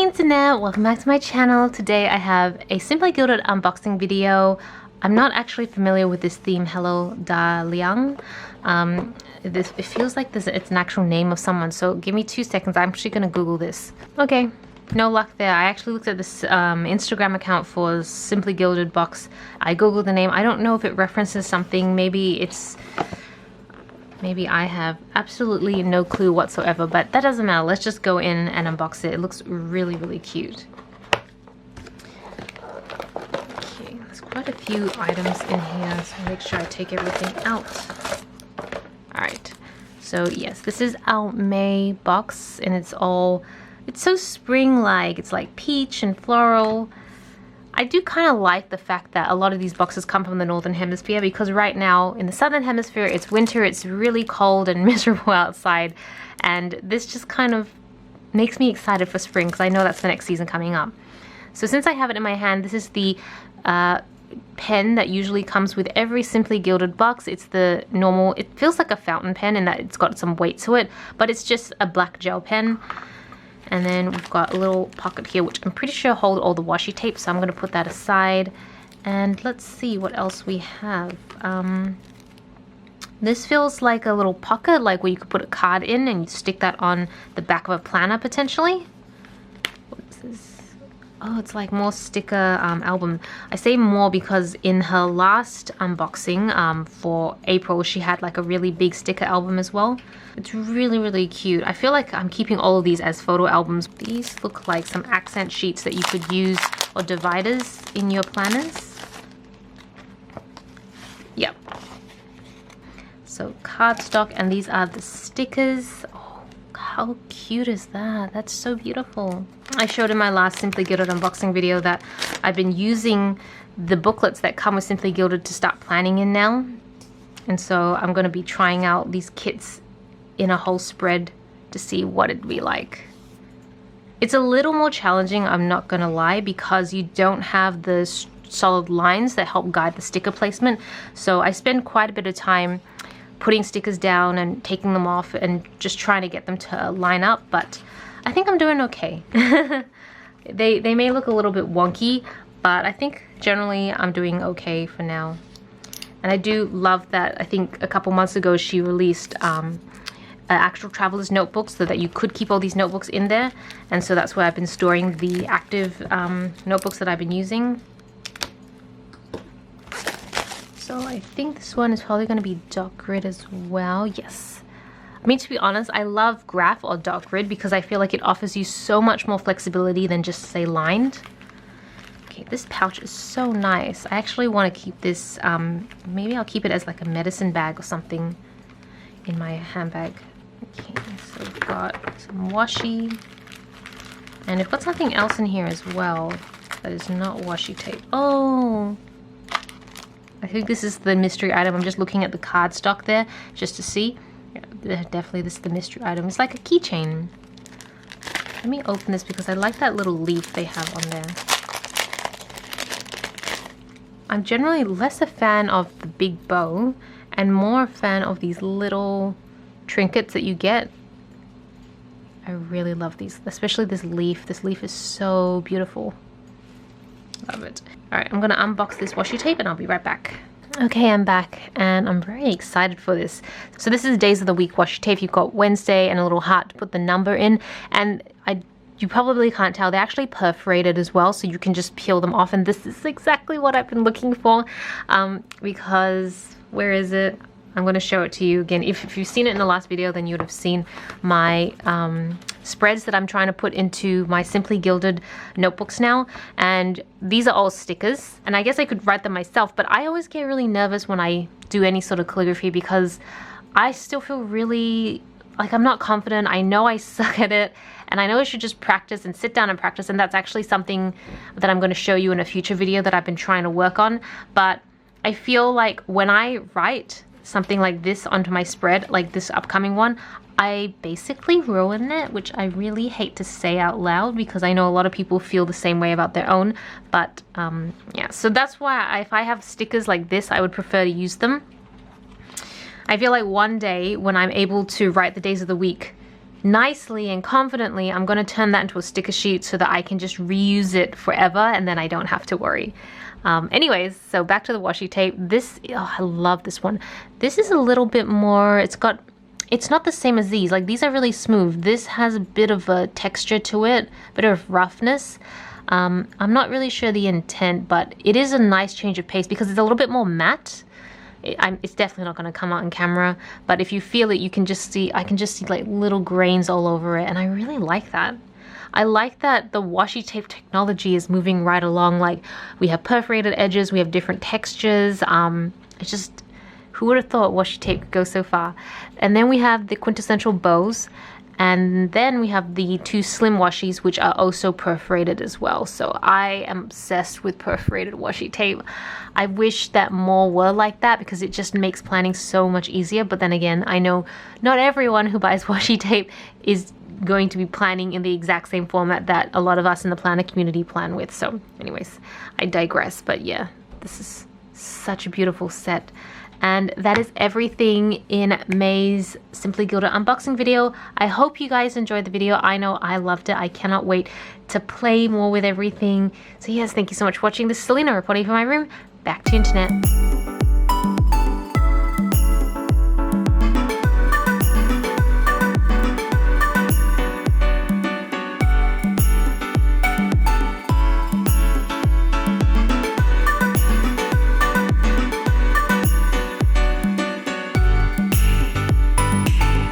internet, welcome back to my channel. Today I have a Simply Gilded unboxing video. I'm not actually familiar with this theme, Hello Da Liang. It feels like it's an actual name of someone, so give me 2 seconds. I'm actually gonna Google this. Okay, no luck there. I actually looked at this Instagram account for Simply Gilded box. I googled the name. I don't know if it references something. Maybe I have absolutely no clue whatsoever, but that doesn't matter. Let's just go in and unbox it. It looks really, really cute. Okay, there's quite a few items in here, so make sure I take everything out. Alright, so yes, this is our May box, and it's so spring-like. It's like peach and floral. I do kind of like the fact that a lot of these boxes come from the Northern Hemisphere, because right now in the Southern Hemisphere it's winter, it's really cold and miserable outside, and this just kind of makes me excited for spring because I know that's the next season coming up. So since I have it in my hand, this is the pen that usually comes with every Simply Gilded box. It's the normal, it feels like a fountain pen in that it's got some weight to it, but it's just a black gel pen. And then we've got a little pocket here, which I'm pretty sure hold all the washi tape, so I'm going to put that aside. And let's see what else we have. This feels like a little pocket, like where you could put a card in and you stick that on the back of a planner potentially. What is this? Oh, it's like more sticker album. I say more because in her last unboxing for April, she had like a really big sticker album as well. It's really, really cute. I feel like I'm keeping all of these as photo albums. These look like some accent sheets that you could use, or dividers in your planners. Yep. So cardstock, and these are the stickers. Oh, how cute is that? That's so beautiful. I showed in my last Simply Gilded unboxing video that I've been using the booklets that come with Simply Gilded to start planning in now. And so I'm going to be trying out these kits in a whole spread to see what it'd be like. It's a little more challenging, I'm not gonna lie, because you don't have the solid lines that help guide the sticker placement. So I spend quite a bit of time putting stickers down and taking them off and just trying to get them to line up, but I think I'm doing okay. They may look a little bit wonky, but I think generally I'm doing okay for now. And I do love that I think a couple months ago she released actual traveler's notebooks, so that you could keep all these notebooks in there, and so that's where I've been storing the active notebooks that I've been using. So I think this one is probably going to be dot grid as well. Yes. I mean, to be honest, I love graph or dot grid because I feel like it offers you so much more flexibility than just, say, lined. Okay, this pouch is so nice. I actually want to keep this, maybe I'll keep it as like a medicine bag or something in my handbag. Okay, so we've got some washi, and we've got something else in here as well that is not washi tape. Oh, I think this is the mystery item. I'm just looking at the cardstock there just to see. Yeah, definitely this is the mystery item. It's like a keychain. Let me open this because I like that little leaf they have on there. I'm generally less a fan of the big bow and more a fan of these little trinkets that you get. I really love these, especially this leaf. This leaf is so beautiful. Love it. Alright, I'm gonna unbox this washi tape and I'll be right back. Okay, I'm back and I'm very excited for this. So this is days of the week washi tape. You've got Wednesday and a little heart to put the number in, and you probably can't tell, they're actually perforated as well, so you can just peel them off, and this is exactly what I've been looking for, because, where is it? I'm going to show it to you again. If you've seen it in the last video, then you would have seen my spreads that I'm trying to put into my Simply Gilded notebooks now, and these are all stickers, and I guess I could write them myself, but I always get really nervous when I do any sort of calligraphy because I still feel really like I'm not confident. I know I suck at it, and I know I should just practice and sit down and practice, and that's actually something that I'm going to show you in a future video that I've been trying to work on. But I feel like when I write something like this onto my spread, like this upcoming one, I basically ruin it, which I really hate to say out loud because I know a lot of people feel the same way about their own. But yeah, so that's why if I have stickers like this, I would prefer to use them. I feel like one day when I'm able to write the days of the week nicely and confidently, I'm going to turn that into a sticker sheet so that I can just reuse it forever and then I don't have to worry. Anyways, so back to the washi tape. This, oh, I love this one. This is a little bit more, it's not the same as these. Like, these are really smooth. This has a bit of a texture to it, a bit of roughness. I'm not really sure the intent, but it is a nice change of pace because it's a little bit more matte. It's definitely not going to come out in camera, but if you feel it, you can just see, I can just see like little grains all over it, and I really like that. I like that the washi tape technology is moving right along. Like, we have perforated edges, we have different textures. It's just, who would have thought washi tape could go so far? And then we have the quintessential bows, and then we have the 2 slim washis, which are also perforated as well. So I am obsessed with perforated washi tape. I wish that more were like that because it just makes planning so much easier. But then again, I know not everyone who buys washi tape is going to be planning in the exact same format that a lot of us in the planner community plan with. So anyways, I digress. But yeah, this is such a beautiful set. And that is everything in May's Simply Gilded unboxing video. I hope you guys enjoyed the video. I know I loved it. I cannot wait to play more with everything. So yes, thank you so much for watching. This is Celina reporting from my room. Back to internet.